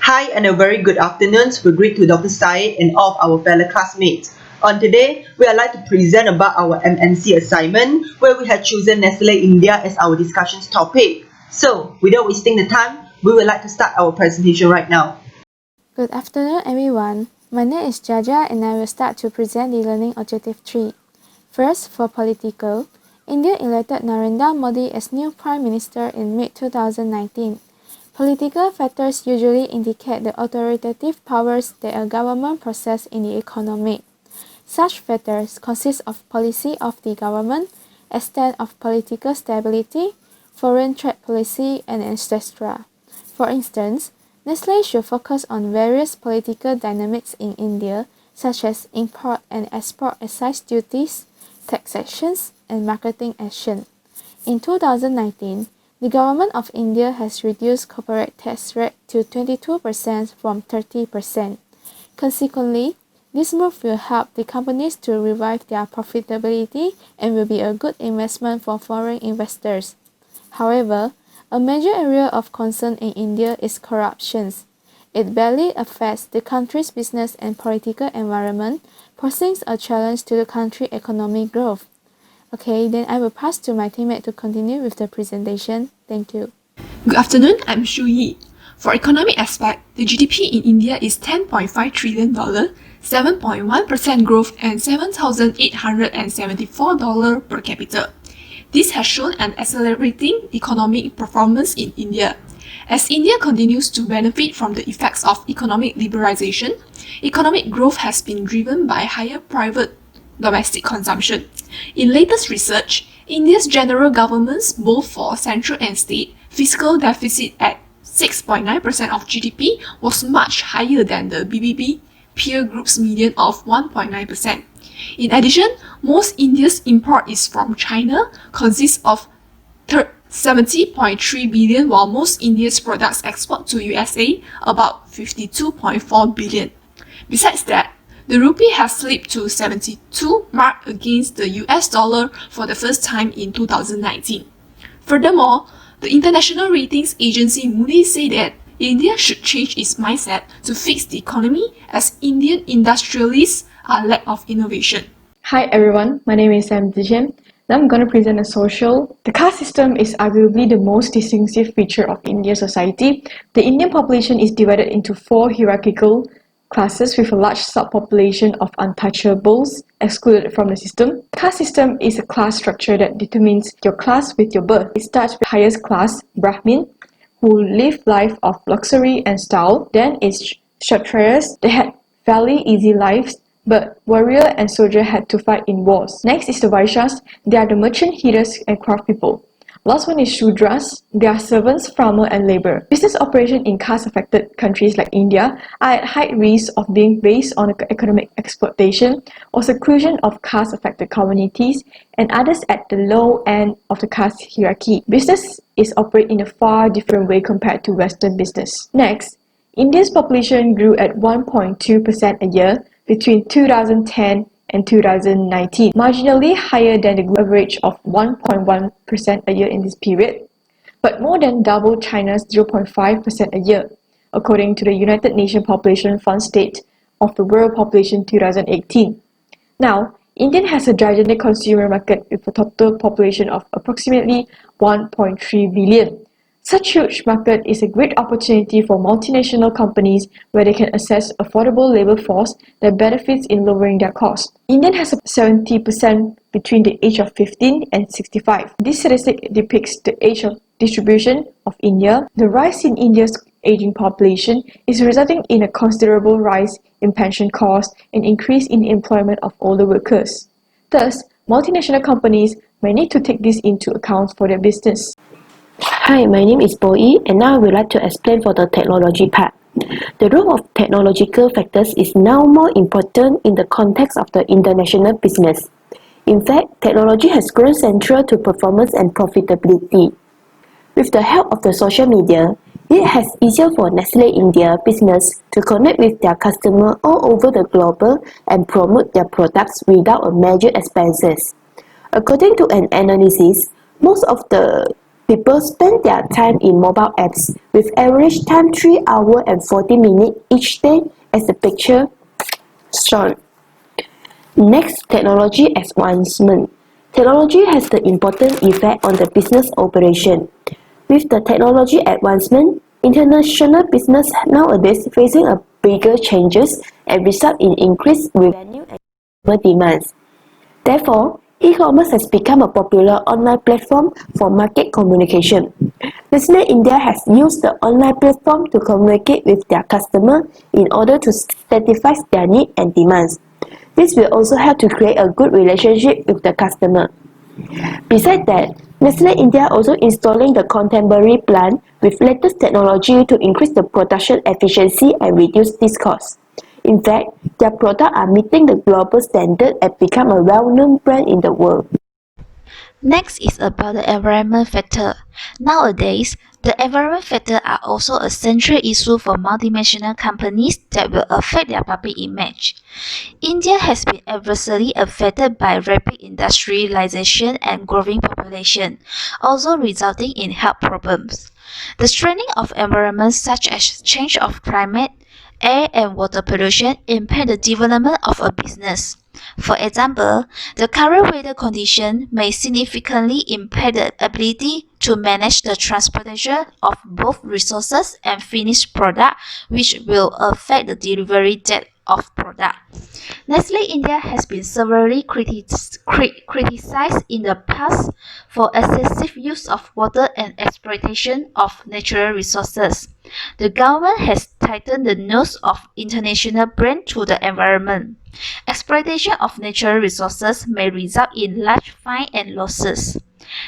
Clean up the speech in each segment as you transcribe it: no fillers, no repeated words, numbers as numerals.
Hi and a very good afternoon. We greet to Dr. Syed and all of our fellow classmates. On today, we would like to present about our MNC assignment where we have chosen Nestle India as our discussion topic. So, without wasting the time, we would like to start our presentation right now. Good afternoon, everyone. My name is Jaja and I will start to present the Learning Objective 3. First, for political, India elected Narendra Modi as new Prime Minister in mid-2019. Political factors usually indicate the authoritative powers that a government possesses in the economy. Such factors consist of policy of the government, extent of political stability, foreign trade policy, and etc. For instance, Nestle should focus on various political dynamics in India, such as import and export excise duties, taxations, and marketing action. In 2019, the government of India has reduced corporate tax rate to 22% from 30%. Consequently, this move will help the companies to revive their profitability and will be a good investment for foreign investors. However, a major area of concern in India is corruption. It badly affects the country's business and political environment, posing a challenge to the country's economic growth. Okay, then I will pass to my teammate to continue with the presentation. Thank you. Good afternoon, I'm Shu Yi. For economic aspect, the GDP in India is $10.5 trillion, 7.1% growth and $7,874 per capita. This has shown an accelerating economic performance in India. As India continues to benefit from the effects of economic liberalization, economic growth has been driven by higher private domestic consumption. In latest research, India's general government's, both for central and state, fiscal deficit at 6.9% of GDP was much higher than the BBB peer group's median of 1.9%. In addition, most India's import is from China, consists of 70.3 billion, while most India's products export to USA about 52.4 billion. Besides that, the rupee has slipped to 72 mark against the US dollar for the first time in 2019. Furthermore, the international ratings agency Moody's said that India should change its mindset to fix the economy as Indian industrialists are lack of innovation. Hi everyone, my name is Sam Dijem. Now I'm going to present a social. The caste system is arguably the most distinctive feature of Indian society. The Indian population is divided into 4 hierarchical classes with a large subpopulation of untouchables excluded from the system. The caste system is a class structure that determines your class with your birth. It starts with the highest class, Brahmin, who live life of luxury and style. Then is Kshatriyas. They had fairly easy lives, but warrior and soldier had to fight in wars. Next is the Vaishyas. They are the merchant, healers, and craft people. Last one is Shudras. They are servants, farmer, and labor. Business operation in caste-affected countries like India are at high risk of being based on economic exploitation or seclusion of caste-affected communities and others at the low end of the caste hierarchy. Business is operated in a far different way compared to Western business. Next, India's population grew at 1.2% a year between 2010 and 2019, marginally higher than the average of 1.1% a year in this period, but more than double China's 0.5% a year, according to the United Nations Population Fund State of the World Population 2018. Now, India has a gigantic consumer market with a total population of approximately 1.3 billion. Such huge market is a great opportunity for multinational companies where they can access affordable labor force that benefits in lowering their costs. India has a 70% between the age of 15 and 65. This statistic depicts the age of distribution of India. The rise in India's aging population is resulting in a considerable rise in pension costs and increase in the employment of older workers. Thus, multinational companies may need to take this into account for their business. Hi, my name is Boyi, and now I would like to explain for the technology part. The role of technological factors is now more important in the context of the international business. In fact, technology has grown central to performance and profitability. With the help of the social media, it has easier for Nestle India business to connect with their customers all over the globe and promote their products without a major expenses. According to an analysis, most of the People spend their time in mobile apps with average time 3 hours and 40 minutes each day as the picture shown. Next, technology advancement. Technology has the important effect on the business operation. With the technology advancement, international business nowadays facing a bigger changes and result in increased revenue and consumer demands. Therefore, e-commerce has become a popular online platform for market communication. Nestle India has used the online platform to communicate with their customers in order to satisfy their needs and demands. This will also help to create a good relationship with the customer. Besides that, Nestle India also installing the contemporary plant with latest technology to increase the production efficiency and reduce this cost. In fact, their products are meeting the global standard and become a well-known brand in the world. Next is about the environment factor. Nowadays, the environment factor are also a central issue for multinational companies that will affect their public image. India has been adversely affected by rapid industrialization and growing population, also resulting in health problems. The straining of environments such as change of climate, air and water pollution impact the development of a business. For example, the current weather condition may significantly impact the ability to manage the transportation of both resources and finished product, which will affect the delivery date of product. Nestle India has been severely criticized in the past for excessive use of water and exploitation of natural resources. The government has tightened the nose of international brands to the environment. Exploitation of natural resources may result in large fines and losses.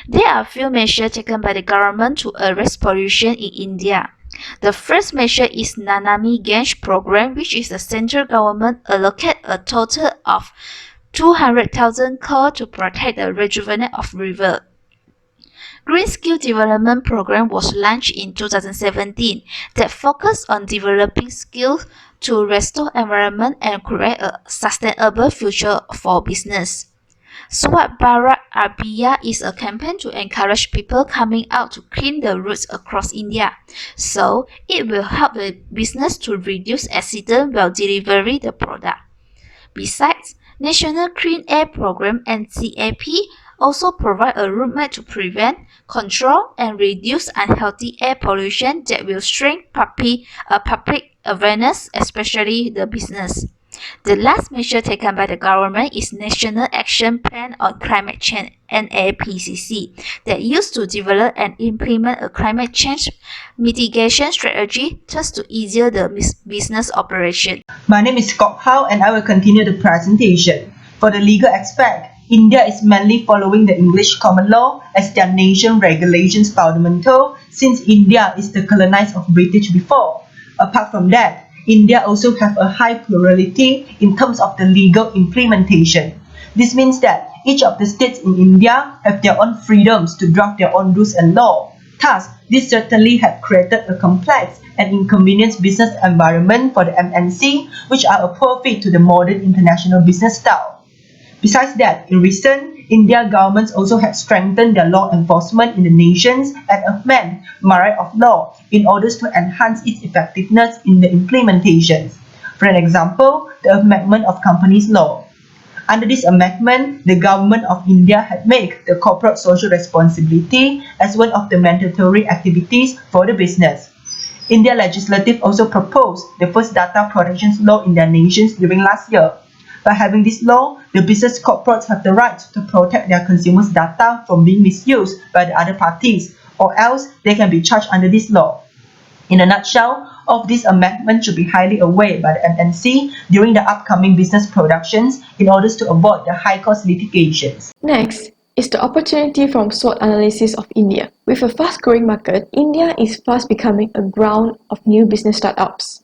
There are few measures taken by the government to arrest pollution in India. The first measure is Nanami Ganj program, which is the central government allocate a total of 200,000 crore to protect the rejuvenate of river. Green Skill Development Program was launched in 2017 that focused on developing skills to restore environment and create a sustainable future for business. Swat Bharat Abhiyan is a campaign to encourage people coming out to clean the roads across India, so it will help the business to reduce accidents while delivering the product. Besides, National Clean Air Program (NCAP) also provide a roadmap to prevent, control, and reduce unhealthy air pollution that will strengthen public awareness, especially the business. The last measure taken by the government is National Action Plan on Climate Change (NAPCC) that used to develop and implement a climate change mitigation strategy just to easier the business operation. My name is Kok Hao and I will continue the presentation. For the legal aspect, India is mainly following the English common law as their nation regulations fundamental since India is the colonized of British before. Apart from that, India also have a high plurality in terms of the legal implementation. This means that each of the states in India have their own freedoms to draft their own rules and law. Thus, this certainly have created a complex and inconvenient business environment for the MNC, which are a poor fit to the modern international business style. Besides that, in recent, India governments also have strengthened their law enforcement in the nations and amend myriad of law in order to enhance its effectiveness in the implementation. For an example, the amendment of companies law. Under this amendment, the government of India had made the corporate social responsibility as one of the mandatory activities for the business. India legislative also proposed the first data protection law in their nations during last year. By having this law, the business corporates have the right to protect their consumers' data from being misused by the other parties, or else they can be charged under this law. In a nutshell, all of these amendments should be highly aware by the MNC during the upcoming business productions in order to avoid the high-cost litigations. Next is the opportunity from SWOT analysis of India. With a fast-growing market, India is fast becoming a ground of new business startups.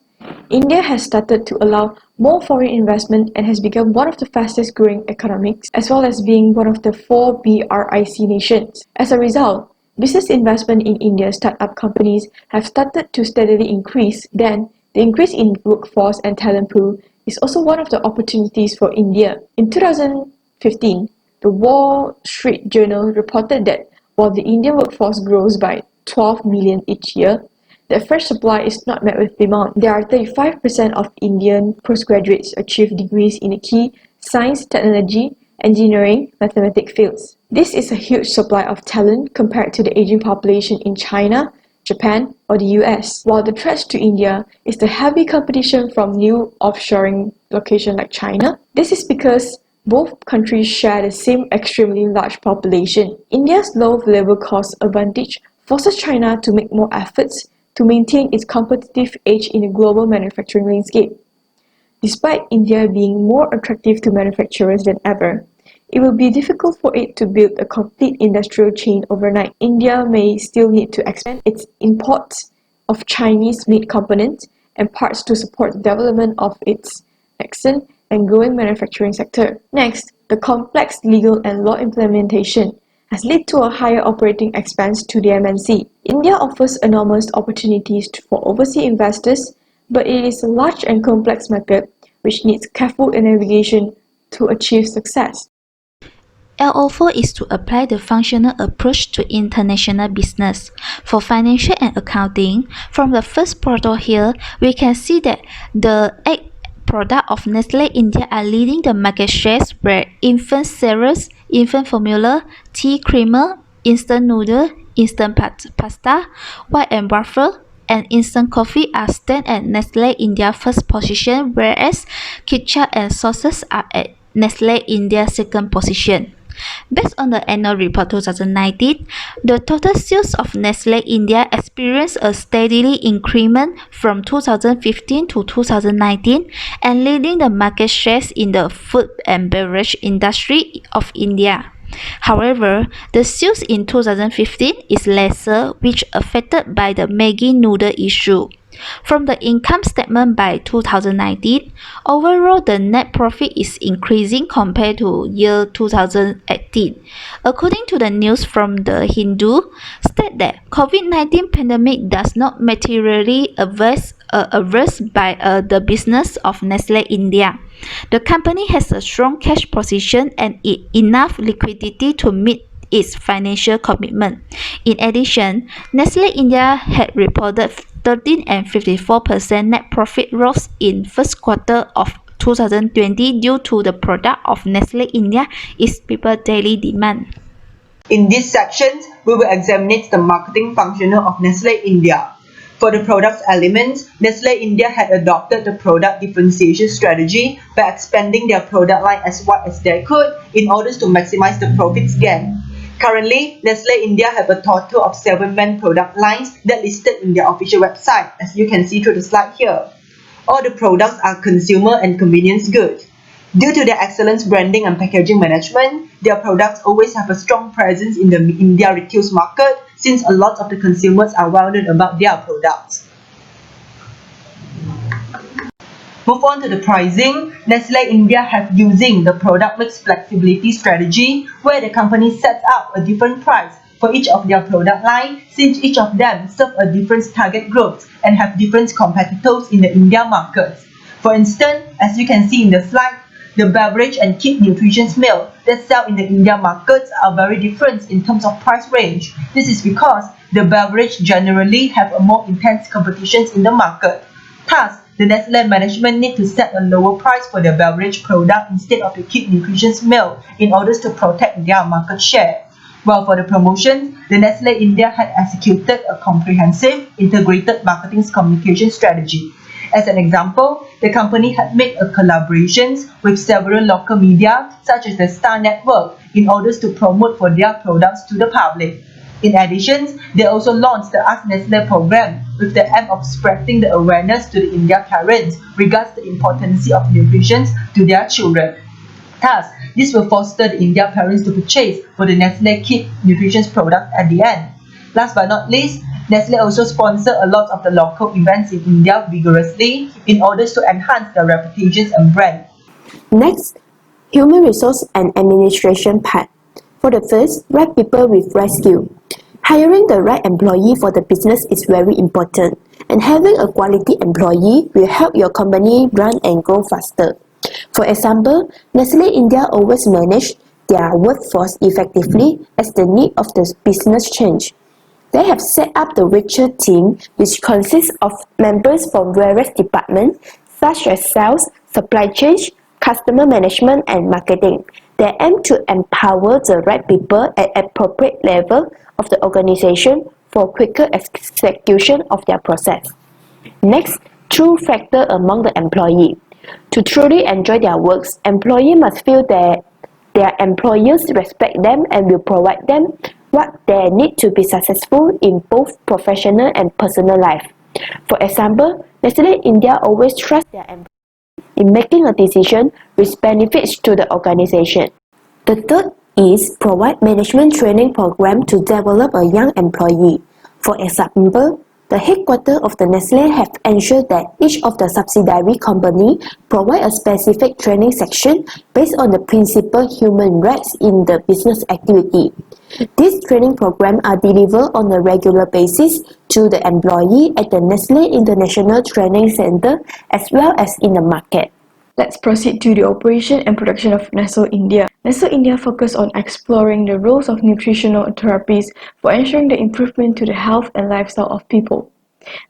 India has started to allow more foreign investment and has become one of the fastest growing economies, as well as being one of the 4 BRIC nations. As a result, business investment in India's startup companies have started to steadily increase. Then, the increase in workforce and talent pool is also one of the opportunities for India. In 2015, the Wall Street Journal reported that While the Indian workforce grows by 12 million each year, the fresh supply is not met with demand. There are 35% of Indian postgraduates achieve degrees in the key science, technology, engineering, mathematics fields. This is a huge supply of talent compared to the aging population in China, Japan, or the US. While the threat to India is the heavy competition from new offshoring locations like China, this is because both countries share the same extremely large population. India's low labor cost advantage forces China to make more efforts to maintain its competitive edge in the global manufacturing landscape. Despite India being more attractive to manufacturers than ever, it will be difficult for it to build a complete industrial chain overnight. India may still need to expand its imports of Chinese-made components and parts to support the development of its nascent and growing manufacturing sector. Next, the complex legal and law implementation has led to a higher operating expense to the MNC. India offers enormous opportunities for overseas investors, but it is a large and complex market which needs careful navigation to achieve success. LO4 is to apply the functional approach to international business. For financial and accounting, from the first portal here, we can see that the 8 products of Nestle India are leading the market shares where infant cereals, infant formula, tea creamer, instant noodle, instant pasta, white and waffle, and instant coffee are stand at Nestle India first position, whereas ketchup and sauces are at Nestle India second position. Based on the annual report 2019, the total sales of Nestle India experienced a steady increment from 2015 to 2019 and leading the market shares in the food and beverage industry of India. However, the sales in 2015 is lesser, which affected by the Maggi noodle issue. From the income statement by 2019, overall the net profit is increasing compared to year 2018. According to the news from the Hindu, state that COVID-19 pandemic does not materially averse by the business of Nestle India. The company has a strong cash position and enough liquidity to meet its financial commitment. In addition, Nestle India had reported 13 and 54% net profit growth in first quarter of 2020 due to the product of Nestle India is people daily demand. In this section, we will examine the marketing functional of Nestle India. For the product elements, Nestle India had adopted the product differentiation strategy by expanding their product line as wide as they could in order to maximize the profits gain. Currently, Nestle India have a total of 7 main product lines that listed in their official website, as you can see through the slide here. All the products are consumer and convenience goods. Due to their excellent branding and packaging management, their products always have a strong presence in the India retail market since a lot of the consumers are well known about their products. Move on to the pricing. Nestle India have using the product mix flexibility strategy where the company sets up a different price for each of their product line since each of them serve a different target groups and have different competitors in the India market. For instance, as you can see in the slide, the beverage and kid nutrition milk that sell in the India markets are very different in terms of price range. This is because the beverage generally have a more intense competitions in the market. Thus, the Nestle management need to set a lower price for their beverage product instead of the kid nutrition milk in order to protect their market share. While for the promotion, the Nestle India had executed a comprehensive integrated marketing communication strategy. As an example, the company had made a collaborations with several local media such as the Star Network in order to promote for their products to the public. In addition, they also launched the Ask Nestle program with the aim of spreading the awareness to the India parents regards the importance of nutrition to their children. Thus, this will foster the India parents to purchase for the Nestle Kid Nutrition product at the end. Last but not least, Nestle also sponsor a lot of the local events in India vigorously in order to enhance their reputations and brand. Next, human resource and administration part. For the first, right people with right skill. Hiring the right employee for the business is very important, and having a quality employee will help your company run and grow faster. For example, Nestle India always managed their workforce effectively as the need of the business change. They have set up the virtual team, which consists of members from various departments such as sales, supply chain, customer management, and marketing. They aim to empower the right people at appropriate level of the organization for quicker execution of their process. Next, true factor among the employee. To truly enjoy their works, employees must feel that their employers respect them and will provide them what they need to be successful in both professional and personal life. For example, Nestle India always trusts their employees in making a decision which benefits to the organization. The third is provide management training program to develop a young employee. For example, the headquarters of the Nestle have ensured that each of the subsidiary company provide a specific training section based on the principal human rights in the business activity. These training programs are delivered on a regular basis to the employee at the Nestle International Training Center as well as in the market. Let's proceed to the operation and production of Nestle India. Nestle India focus on exploring the roles of nutritional therapies for ensuring the improvement to the health and lifestyle of people.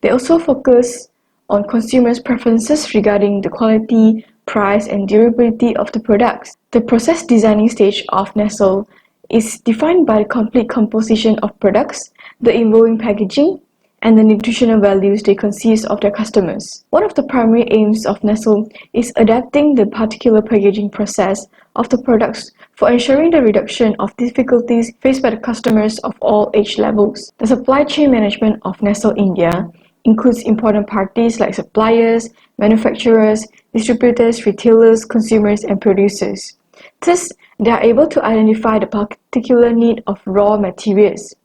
They also focus on consumers' preferences regarding the quality, price, and durability of the products. The process designing stage of Nestle is defined by the complete composition of products, the involving packaging, and the nutritional values they conceive of their customers. One of the primary aims of Nestle is adapting the particular packaging process of the products for ensuring the reduction of difficulties faced by the customers of all age levels. The supply chain management of Nestle India includes important parties like suppliers, manufacturers, distributors, retailers, consumers, and producers. Thus, they are able to identify the particular need of raw materials.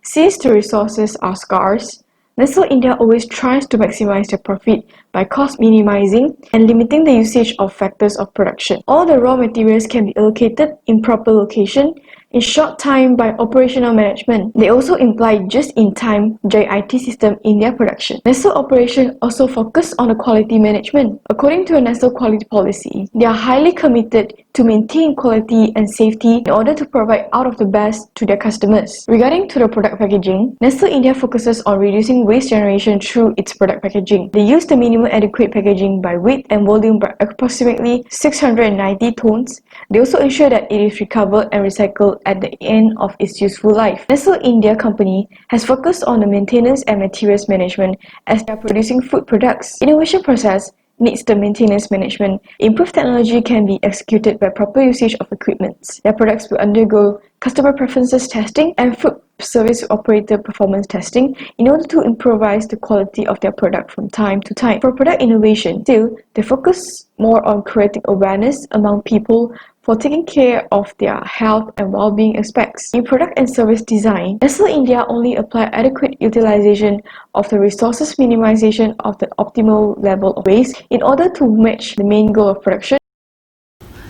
Since the resources are scarce, Nestle India always tries to maximize their profit by cost minimizing and limiting the usage of factors of production. All the raw materials can be allocated in proper location in short time by operational management. They also imply just-in-time JIT system in their production. Nestle operation also focus on the quality management. According to a Nestle quality policy, they are highly committed to maintain quality and safety in order to provide out of the best to their customers. Regarding to the product packaging, Nestle India focuses on reducing waste generation through its product packaging. They use the minimum adequate packaging by weight and volume by approximately 690 tons. They also ensure that it is recovered and recycled at the end of its useful life. Nestle India company has focused on the maintenance and materials management as they are producing food products. Innovation process needs the maintenance management. Improved technology can be executed by proper usage of equipment. Their products will undergo customer preferences testing and food service operator performance testing in order to improvise the quality of their product from time to time. For product innovation, still, they focus more on creating awareness among people for taking care of their health and well-being aspects. In product and service design, Nestle India only apply adequate utilization of the resources minimization of the optimal level of waste in order to match the main goal of production.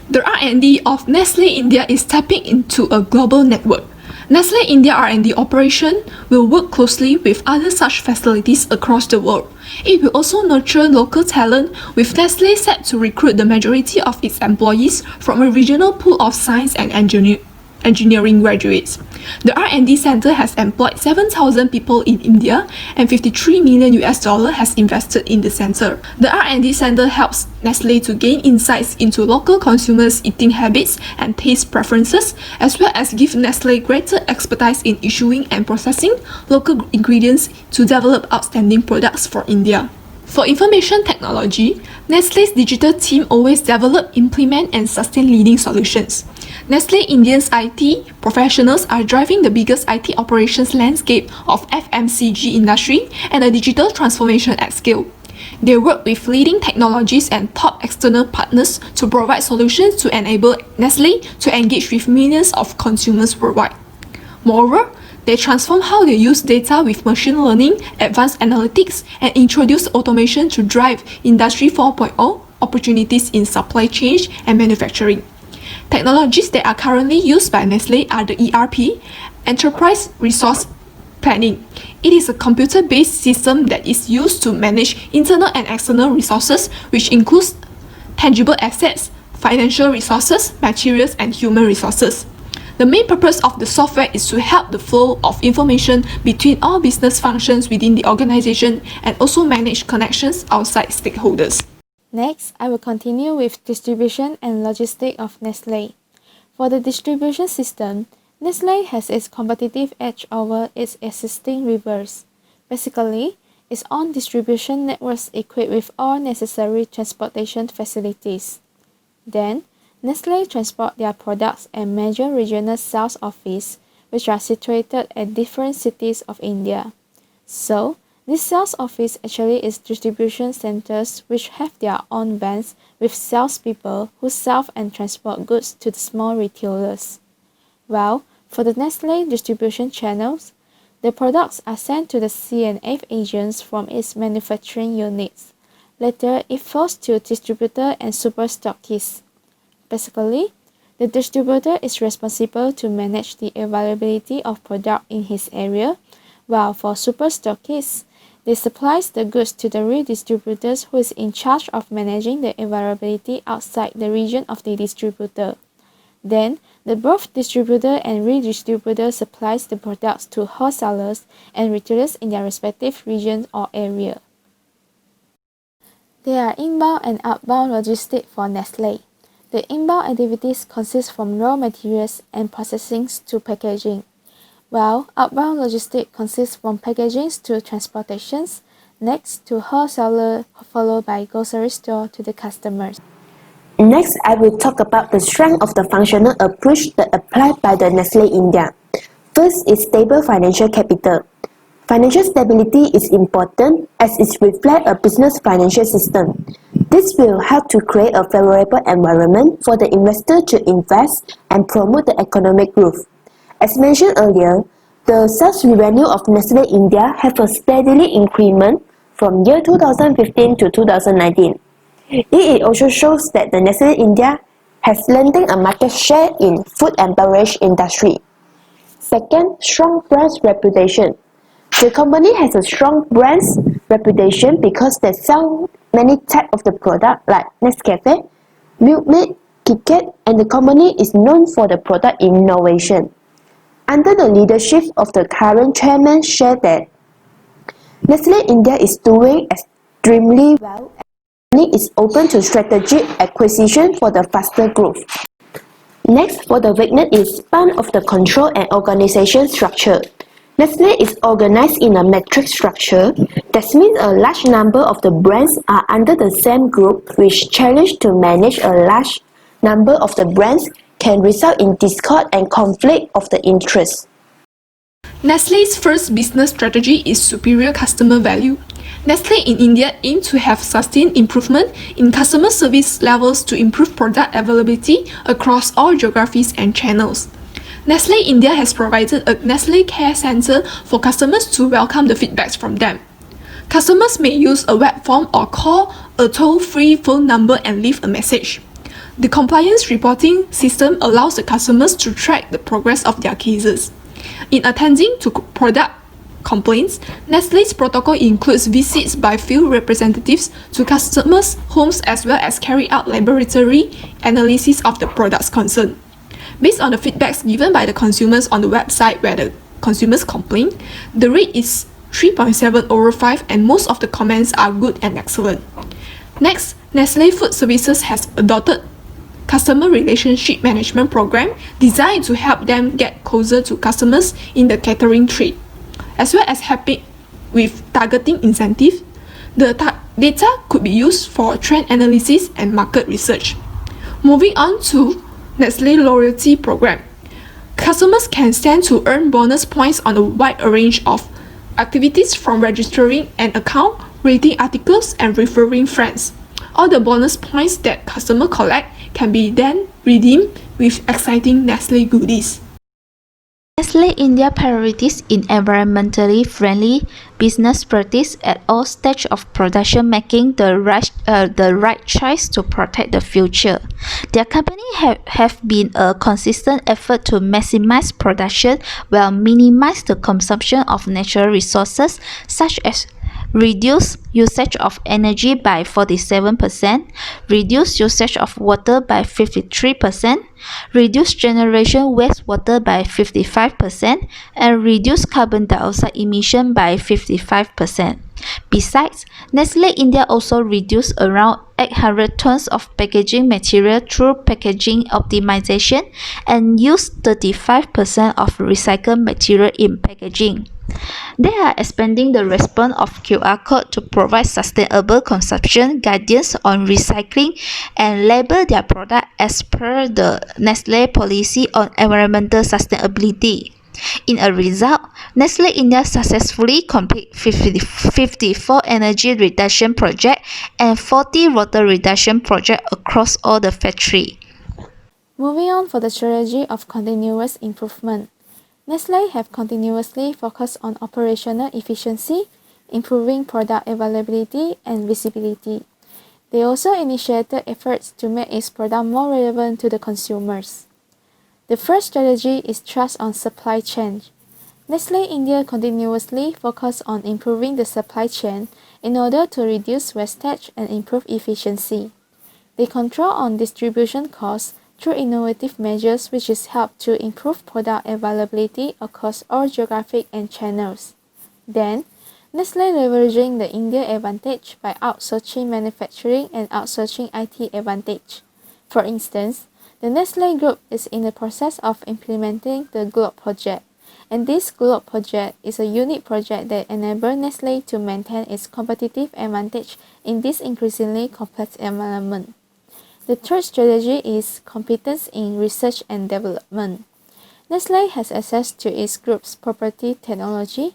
The R&D of Nestle India is tapping into a global network. Nestle India R&D operation will work closely with other such facilities across the world. It will also nurture local talent, with Nestle set to recruit the majority of its employees from a regional pool of science and engineering graduates. The R&D center has employed 7,000 people in India and $53 million has invested in the center. The R&D center helps Nestle to gain insights into local consumers' eating habits and taste preferences, as well as give Nestle greater expertise in issuing and processing local ingredients to develop outstanding products for India. For information technology, Nestle's digital team always develop, implement, and sustain leading solutions. Nestle India's IT professionals are driving the biggest IT operations landscape of FMCG industry and a digital transformation at scale. They work with leading technologies and top external partners to provide solutions to enable Nestle to engage with millions of consumers worldwide. Moreover, they transform how they use data with machine learning, advanced analytics, and introduce automation to drive Industry 4.0 opportunities in supply chain and manufacturing. Technologies that are currently used by Nestle are the ERP, Enterprise Resource Planning. It is a computer-based system that is used to manage internal and external resources, which includes tangible assets, financial resources, materials, and human resources. The main purpose of the software is to help the flow of information between all business functions within the organization and also manage connections outside stakeholders. Next, I will continue with distribution and logistics of Nestlé. For the distribution system, Nestlé has its competitive edge over its existing rivals. Basically, its own distribution networks equipped with all necessary transportation facilities. Then, Nestlé transport their products and major regional sales offices, which are situated at different cities of India. So, this sales office actually is distribution centers which have their own vans with salespeople who sell and transport goods to the small retailers. While for the Nestlé distribution channels, the products are sent to the C&F agents from its manufacturing units. Later, it flows to distributor and super stockists. Basically, the distributor is responsible to manage the availability of product in his area, while for super stockists, they supply the goods to the redistributors who is in charge of managing the availability outside the region of the distributor. Then, the both distributor and redistributor supplies the products to wholesalers and retailers in their respective region or area. There are inbound and outbound logistics for Nestlé. The inbound activities consist from raw materials and processing to packaging, while outbound logistics consists from packaging to transportations, next to wholesaler followed by grocery store to the customers. Next, I will talk about the strength of the functional approach that applied by the Nestlé India. First is stable financial capital. Financial stability is important as it reflects a business financial system. This will help to create a favorable environment for the investor to invest and promote the economic growth. As mentioned earlier, the sales revenue of Nestlé India have a steadily increment from year 2015 to 2019. It also shows that the Nestlé India has landing a market share in food and beverage industry. Second, strong brand reputation. The company has a strong brand reputation because they sell many types of the product like Nescafe, Milkmaid, KitKat, and the company is known for the product innovation. Under the leadership of the current chairman shared that Nestlé India is doing extremely well and is open to strategic acquisition for the faster growth. Next, for the weakness is span of the control and organization structure. Nestlé is organized in a matrix structure. That means a large number of the brands are under the same group, which challenge to manage a large number of the brands can result in discord and conflict of the interest. Nestlé's first business strategy is superior customer value. Nestlé in India aims to have sustained improvement in customer service levels to improve product availability across all geographies and channels. Nestlé India has provided a Nestlé Care Center for customers to welcome the feedbacks from them. Customers may use a web form or call a toll-free phone number and leave a message. The compliance reporting system allows the customers to track the progress of their cases. In attending to product complaints, Nestlé's protocol includes visits by field representatives to customers' homes as well as carry out laboratory analysis of the products concerned. Based on the feedbacks given by the consumers on the website where the consumers complain, the rate is 3.7 over 5 and most of the comments are good and excellent. Next, Nestlé Food Services has adopted customer relationship management program designed to help them get closer to customers in the catering trade. As well as helping with targeting incentives, the data could be used for trend analysis and market research. Moving on to Nestlé Loyalty Program. Customers can stand to earn bonus points on a wide range of activities from registering an account, rating articles, and referring friends. All the bonus points that customers collect can be then redeemed with exciting Nestlé goodies. Nestlé India priorities in environmentally friendly business practice at all stages of production, making the right choice to protect the future. Their company have been a consistent effort to maximize production while minimize the consumption of natural resources such as reduce usage of energy by 47%, reduce usage of water by 53%, reduce generation wastewater by 55%, and reduce carbon dioxide emission by 55%. Besides, Nestle India also reduced around 800 tons of packaging material through packaging optimization and used 35% of recycled material in packaging. They are expanding the response of QR code to provide sustainable consumption guidance on recycling and label their product as per the Nestle policy on environmental sustainability. In a result, Nestle India successfully completed 54 energy reduction projects and 40 water reduction projects across all the factories. Moving on for the strategy of continuous improvement. Nestle have continuously focused on operational efficiency, improving product availability and visibility. They also initiated efforts to make its product more relevant to the consumers. The first strategy is trust on supply chain. Nestle India continuously focus on improving the supply chain in order to reduce wastage and improve efficiency. They control on distribution costs through innovative measures which is help to improve product availability across all geographic and channels. Then, Nestle leveraging the India advantage by outsourcing manufacturing and outsourcing IT advantage. For instance, the Nestle Group is in the process of implementing the Globe project, and this Globe project is a unique project that enables Nestle to maintain its competitive advantage in this increasingly complex environment. The third strategy is competence in research and development. Nestle has access to its group's proprietary technology,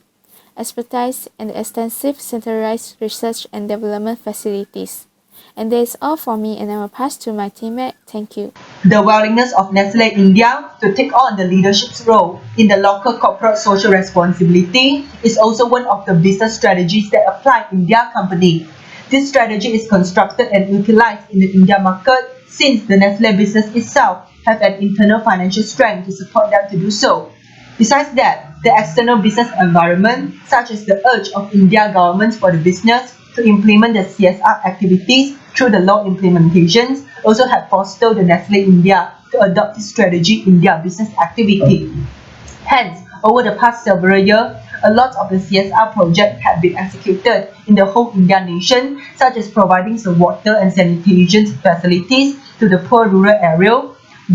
expertise, and extensive centralized research and development facilities. And that is all for me, and I will pass to my teammate. Thank you. The willingness of Nestle India to take on the leadership role in the local corporate social responsibility is also one of the business strategies that apply in their company. This strategy is constructed and utilized in the India market since the Nestle business itself have an internal financial strength to support them to do so. Besides that, the external business environment, such as the urge of India government for the business to implement the CSR activities through the law implementations, also have fostered the Nestle India to adopt this strategy in their business activity. Hence, over the past several years, a lot of the CSR projects have been executed in the whole Indian nation, such as providing some water and sanitation facilities to the poor rural area,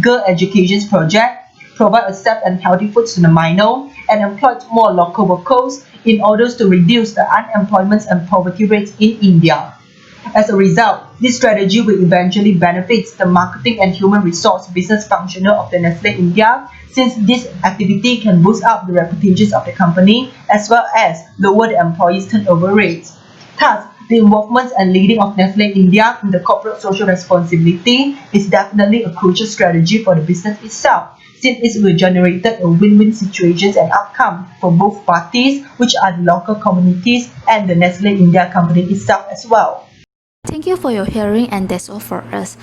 girl education project, provide a safe and healthy food to the minor, and employ more local workers in order to reduce the unemployment and poverty rates in India. As a result, this strategy will eventually benefit the marketing and human resource business functional of the Nestle India, since this activity can boost up the reputations of the company as well as lower the employees' turnover rates. Thus, the involvement and leading of Nestle India in the corporate social responsibility is definitely a crucial strategy for the business itself, since it will generate a win-win situations and outcome for both parties, which are the local communities and the Nestle India company itself as well. Thank you for your hearing, and that's all for us.